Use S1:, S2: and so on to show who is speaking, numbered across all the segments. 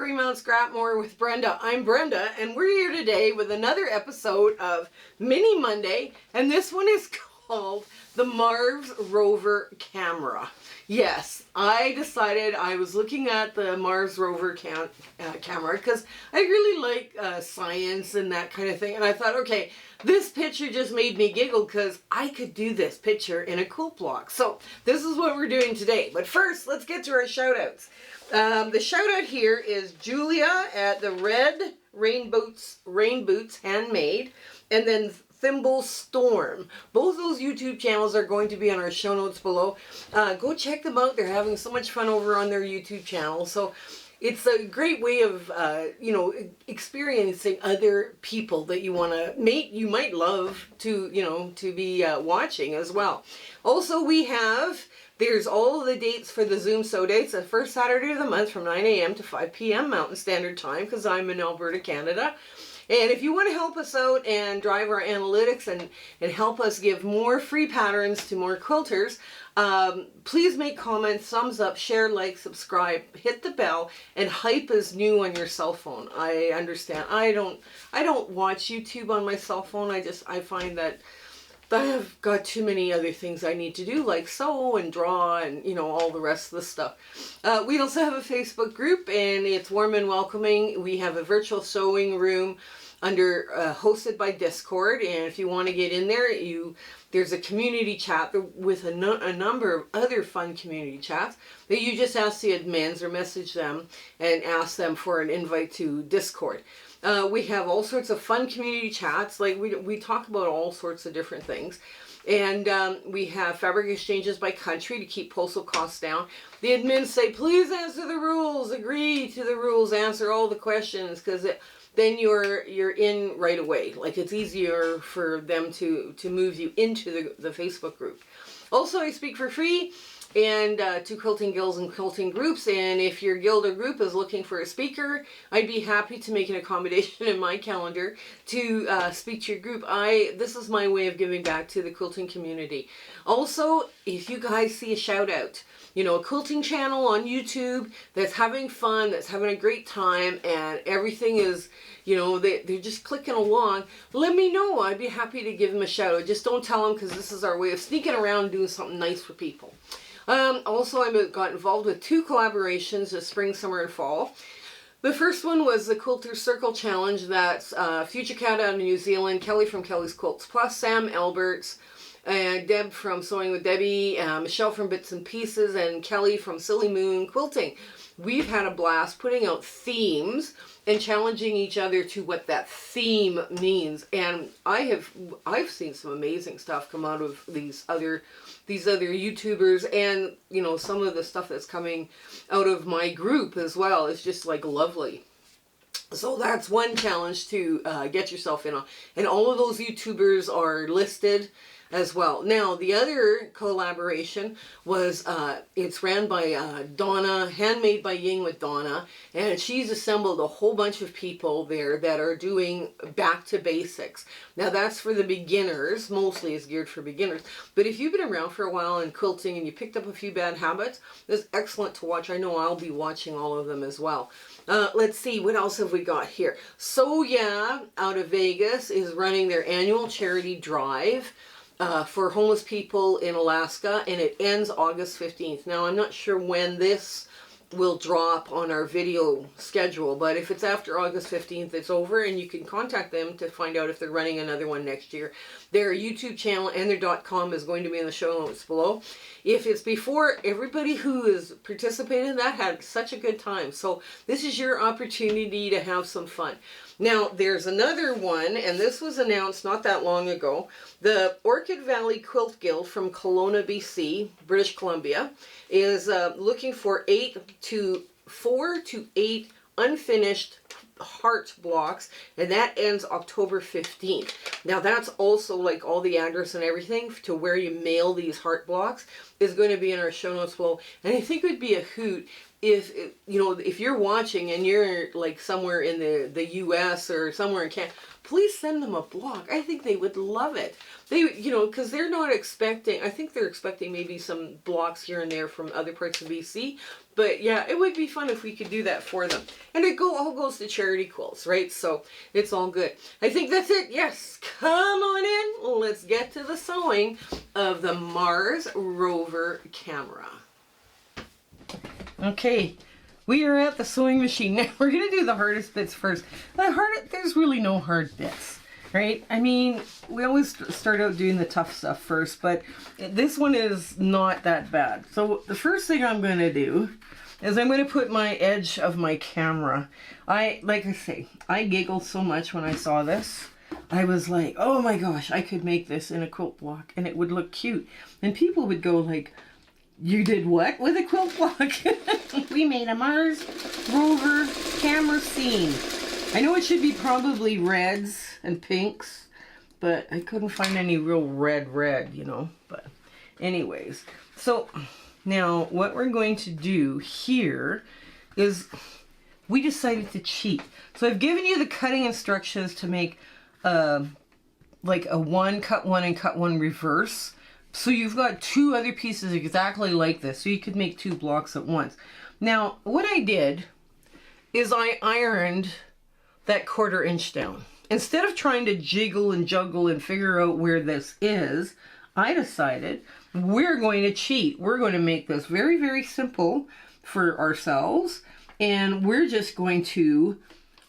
S1: Fremont Scrapmore with Brenda. I'm Brenda, and we're here today with another episode of Mini Monday, and this one is called the Mars Rover Camera. Yes, I decided I was looking at the Mars Rover camera because I really like science and that kind of thing, and I thought, okay, this picture just made me giggle because I could do this picture in a quilt block. So this is what we're doing today. But first, let's get to our shout-outs. The shout-out here is Julia at the Red Rain Boots Handmade, and then Thimble Storm. Both those YouTube channels are going to be on our show notes below. Go check them out. They're having so much fun over on their YouTube channel. So it's a great way of, experiencing other people that you want to meet. You might love to, to be watching as well. Also, there's all of the dates for the Zoom Sew Dates, the first Saturday of the month from 9 a.m. to 5 p.m. Mountain Standard Time, because I'm in Alberta, Canada. And if you want to help us out and drive our analytics and help us give more free patterns to more quilters, please make comments, thumbs up, share, like, subscribe, hit the bell, and hype is new on your cell phone. I understand. I don't watch YouTube on my cell phone. I find that I've got too many other things I need to do, like sew and draw and, all the rest of the stuff. We also have a Facebook group, and it's warm and welcoming. We have a virtual sewing room hosted by Discord, and if you want to get in there, there's a community chat with a number of other fun community chats that you just ask the admins or message them and ask them for an invite to Discord. We have all sorts of fun community chats, like we talk about all sorts of different things. And we have fabric exchanges by country to keep postal costs down. The admins say, please answer the rules, agree to the rules, answer all the questions, because then you're in right away. Like, it's easier for them to move you into the Facebook group. Also, I speak for free and to quilting guilds and quilting groups, and if your guild or group is looking for a speaker, I'd be happy to make an accommodation in my calendar to speak to your group. This is my way of giving back to the quilting community. Also, if you guys see a shout out, a quilting channel on YouTube that's having fun, that's having a great time, and everything is, they're just clicking along, let me know. I'd be happy to give them a shout out. Just don't tell them, because this is our way of sneaking around and doing something nice for people. Also, I got involved with 2 collaborations this spring, summer, and fall. The first one was the Quilter Circle Challenge. That's Future Cat out of New Zealand, Kelly from Kelly's Quilts Plus, Sam Alberts, Deb from Sewing with Debbie, Michelle from Bits and Pieces, and Kelly from Silly Moon Quilting. We've had a blast putting out themes and challenging each other to what that theme means. And I've seen some amazing stuff come out of these other YouTubers, and some of the stuff that's coming out of my group as well is just like lovely. So that's one challenge to get yourself in on. And all of those YouTubers are listed as well. Now, the other collaboration was, it's ran by Donna, Handmade by Ying with Donna, and she's assembled a whole bunch of people there that are doing back to basics. Now, that's for the beginners, mostly is geared for beginners, but if you've been around for a while in quilting and you picked up a few bad habits, it's excellent to watch. I know I'll be watching all of them as well. Let's see, what else have we got here? So yeah, out of Vegas is running their annual charity drive for homeless people in Alaska, and it ends August 15th. Now, I'm not sure when this will drop on our video schedule, but if it's after August 15th, it's over, and you can contact them to find out if they're running another one next year. Their YouTube channel and their .com is going to be in the show notes below. If it's before, everybody who has participated in that had such a good time. So this is your opportunity to have some fun. Now, there's another one, and this was announced not that long ago. The Orchid Valley Quilt Guild from Kelowna, BC, British Columbia, is looking for 4 to 8 unfinished heart blocks, and that ends October 15th. Now, that's also, like, all the address and everything to where you mail these heart blocks is going to be in our show notes below. And I think it would be a hoot if you're watching and you're like somewhere in the US or somewhere in Canada, please send them a block. I think they would love it. They, you know, because they're not expecting, I think they're expecting maybe some blocks here and there from other parts of BC. But yeah, it would be fun if we could do that for them. And it all goes to charity quilts, right? So it's all good. I think that's it. Yes, come on in. Let's get to the sewing of the Mars Rover Camera. Okay, we are at the sewing machine. Now we're going to do the hardest bits first. There's really no hard bits, right? I mean, we always start out doing the tough stuff first, but this one is not that bad. So the first thing I'm going to do is I'm going to put my edge of my camera. Like I say, I giggled so much when I saw this. I was like, oh my gosh, I could make this in a quilt block and it would look cute. And people would go like, you did what with a quilt block? We made a Mars Rover camera scene. I know it should be probably reds and pinks, but I couldn't find any real red, you know. But anyways, so now what we're going to do here is we decided to cheat. So I've given you the cutting instructions to make like a one, cut one, and cut one reverse. So you've got two other pieces exactly like this. So you could make two blocks at once. Now, what I did is I ironed that 1/4 inch down. Instead of trying to jiggle and juggle and figure out where this is, I decided we're going to cheat. We're going to make this very, very simple for ourselves. And we're just going to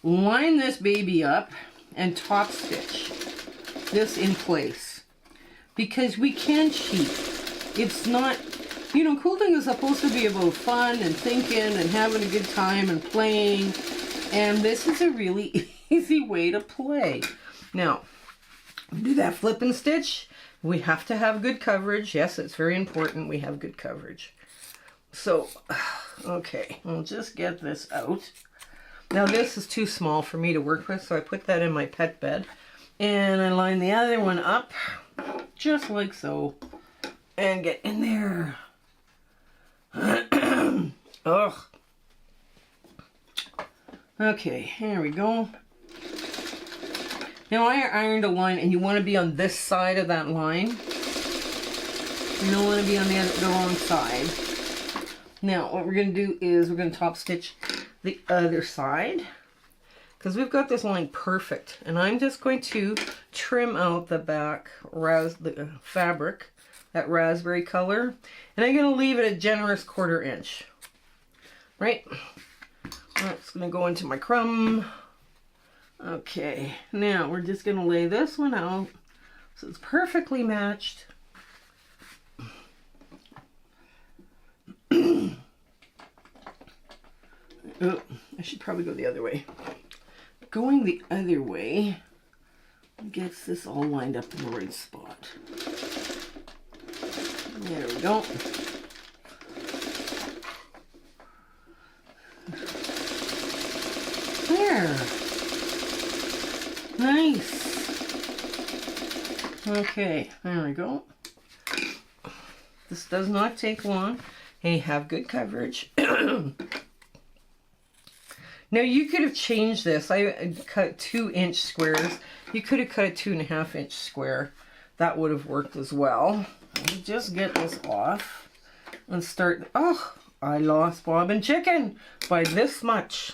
S1: line this baby up and top stitch this in place. Because we can cheat. It's not, you know, quilting is supposed to be about fun and thinking and having a good time and playing. And this is a really easy way to play. Now, do that flip and stitch. We have to have good coverage. Yes, it's very important we have good coverage. So, okay, I'll just get this out. Now this is too small for me to work with, so I put that in my pet bed. And I line the other one up, just like so, and get in there. Ugh. Okay, here we go. Now I ironed a line, and you want to be on this side of that line. You don't want to be on the wrong side. Now what we're going to do is we're going to top stitch the other side. Because we've got this line perfect. And I'm just going to trim out the back fabric, that raspberry color. And I'm going to leave it a generous 1/4 inch. Right? That's going to go into my crumb. Okay. Now we're just going to lay this one out so it's perfectly matched. Oh, I should probably go the other way. Going the other way gets this all lined up in the right spot. There we go. There. Nice. Okay, there we go. This does not take long, and you have good coverage. Now you could have changed this. I cut 2-inch squares. You could have cut a 2.5-inch square. That would have worked as well. Just get this off and start. Oh, I lost bob and chicken by this much.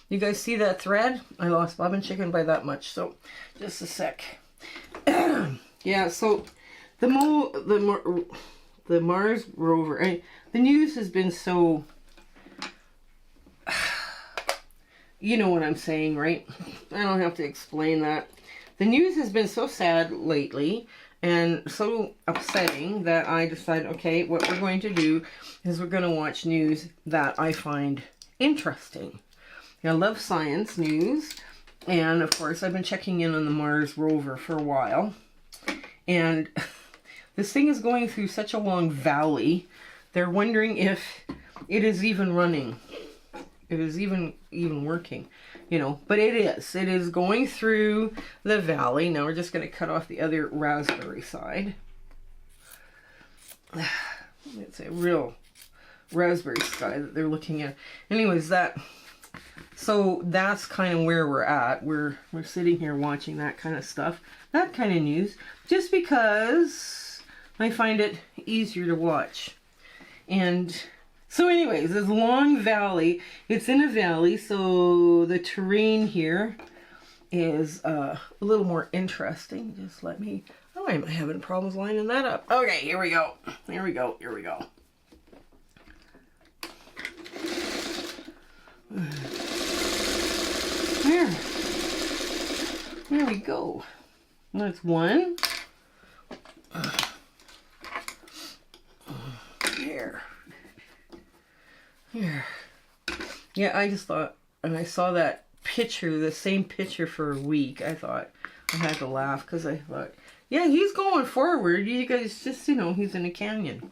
S1: You guys see that thread? I lost bob and chicken by that much. So just a sec. Yeah. So the Mars Rover. The news has been so. You know what I'm saying, right? I don't have to explain that. The news has been so sad lately and so upsetting that I decided, okay, what we're going to do is we're going to watch news that I find interesting. I love science news, and of course I've been checking in on the Mars Rover for a while. And this thing is going through such a long valley, they're wondering if it is even running. It is even working, you know, but it is going through the valley. Now we're just going to cut off the other raspberry side. It's a real raspberry sky that they're looking at. Anyways, that So that's kind of where we're at. We're sitting here watching that kind of stuff, that kind of news, just because I find it easier to watch. And so anyways, this long valley, it's in a valley, so the terrain here is a little more interesting. Just let me, oh, I'm having problems lining that up. Okay, here we go. Here we go. Here we go. There we go. That's one. Here. Yeah, I just thought, and I saw that picture, the same picture for a week, I thought I had to laugh because I thought, yeah, he's going forward. You guys just, you know, he's in a canyon.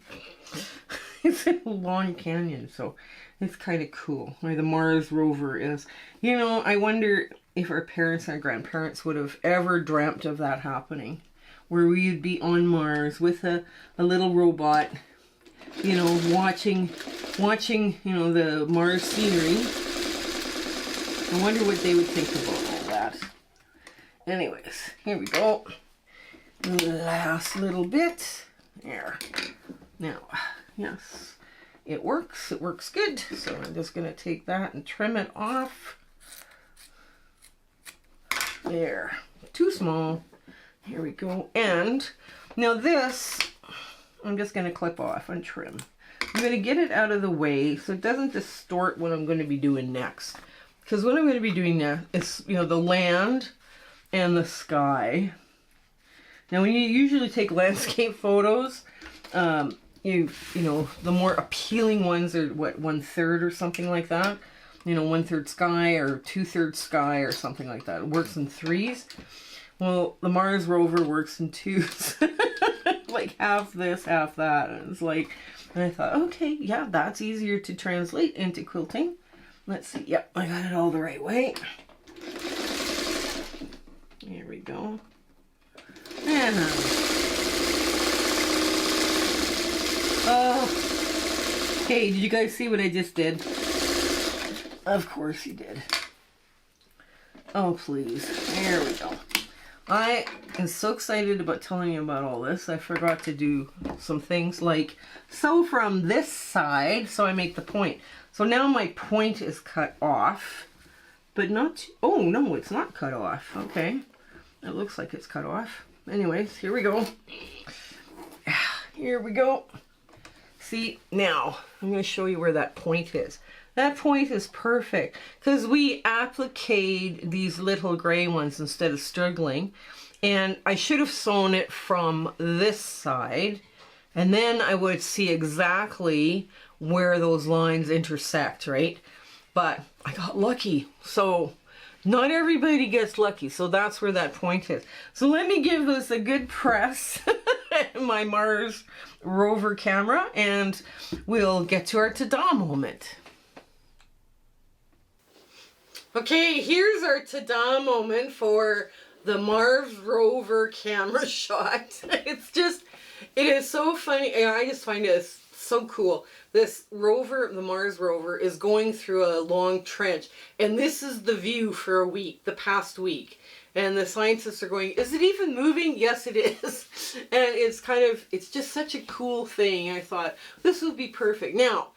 S1: It's in a long canyon, so it's kind of cool. Where the Mars Rover is. You know, I wonder if our parents and our grandparents would have ever dreamt of that happening. Where we'd be on Mars with a little robot, you know, watching, you know, the Mars scenery. I wonder what they would think about all that. Anyways, here we go. Last little bit. There. Now, yes, it works. It works good. So I'm just going to take that and trim it off. There. Too small. Here we go. And now this, I'm just going to clip off and trim. I'm going to get it out of the way so it doesn't distort what I'm going to be doing next. Because what I'm going to be doing now is, you know, the land and the sky. Now, when you usually take landscape photos, you know, the more appealing ones are, what, 1/3 or something like that. You know, 1/3 sky or 2/3 sky or something like that. It works in 3s. Well, the Mars Rover works in 2s. Like half this, half that. And it's like, and I thought, okay, yeah, that's easier to translate into quilting. Let's see. Yep, I got it all the right way. Here we go. And oh, hey, did you guys see what I just did? Of course you did. Oh, please. There we go. I am so excited about telling you about all this. I forgot to do some things like, so from this side, so I make the point. So now my point is cut off, but not, oh no, it's not cut off. Okay. It looks like it's cut off. Anyways, here we go. Here we go. See, now I'm going to show you where that point is. That point is perfect because we appliqued these little gray ones instead of struggling. And I should have sewn it from this side. And then I would see exactly where those lines intersect, right? But I got lucky. So not everybody gets lucky. So that's where that point is. So let me give this a good press. My Mars Rover camera. And we'll get to our ta-da moment. Okay, here's our ta-da moment for the Mars Rover camera shot. It's just, it is so funny. I just find it so cool. This rover, the Mars Rover, is going through a long trench. And this is the view for a week, the past week. And the scientists are going, is it even moving? Yes, it is. And it's kind of, it's just such a cool thing. I thought, this would be perfect. Now,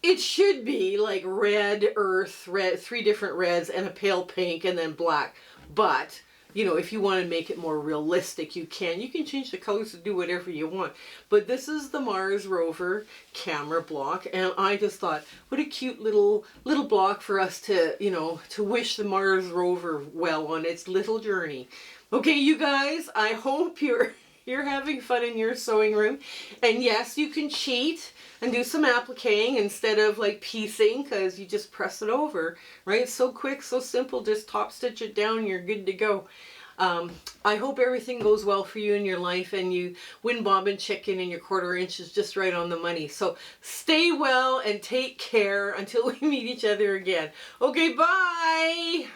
S1: it should be like red, earth, red, 3 different reds, and a pale pink, and then black. But, you know, if you want to make it more realistic, you can. You can change the colors to do whatever you want. But this is the Mars Rover camera block, and I just thought, what a cute little block for us to, you know, to wish the Mars Rover well on its little journey. Okay, you guys, I hope you're having fun in your sewing room. And yes, you can cheat and do some appliquing instead of like piecing, because you just press it over, right? It's so quick, so simple, just top stitch it down, you're good to go. I hope everything goes well for you in your life and you win bobbin chicken and your 1/4 inch is just right on the money. So stay well and take care until we meet each other again. Okay, bye!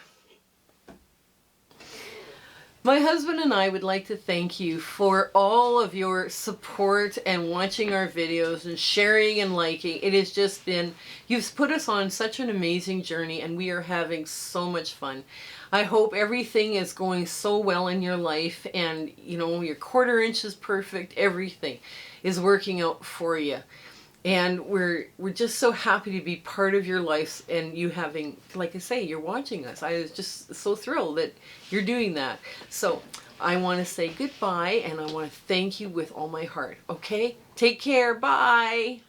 S1: My husband and I would like to thank you for all of your support and watching our videos and sharing and liking. It has just been, you've put us on such an amazing journey and we are having so much fun. I hope everything is going so well in your life and you know, your 1/4 inch is perfect. Everything is working out for you. And we're just so happy to be part of your life and you having, like I say, you're watching us. I was just so thrilled that you're doing that. So I want to say goodbye and I want to thank you with all my heart. Okay? Take care. Bye.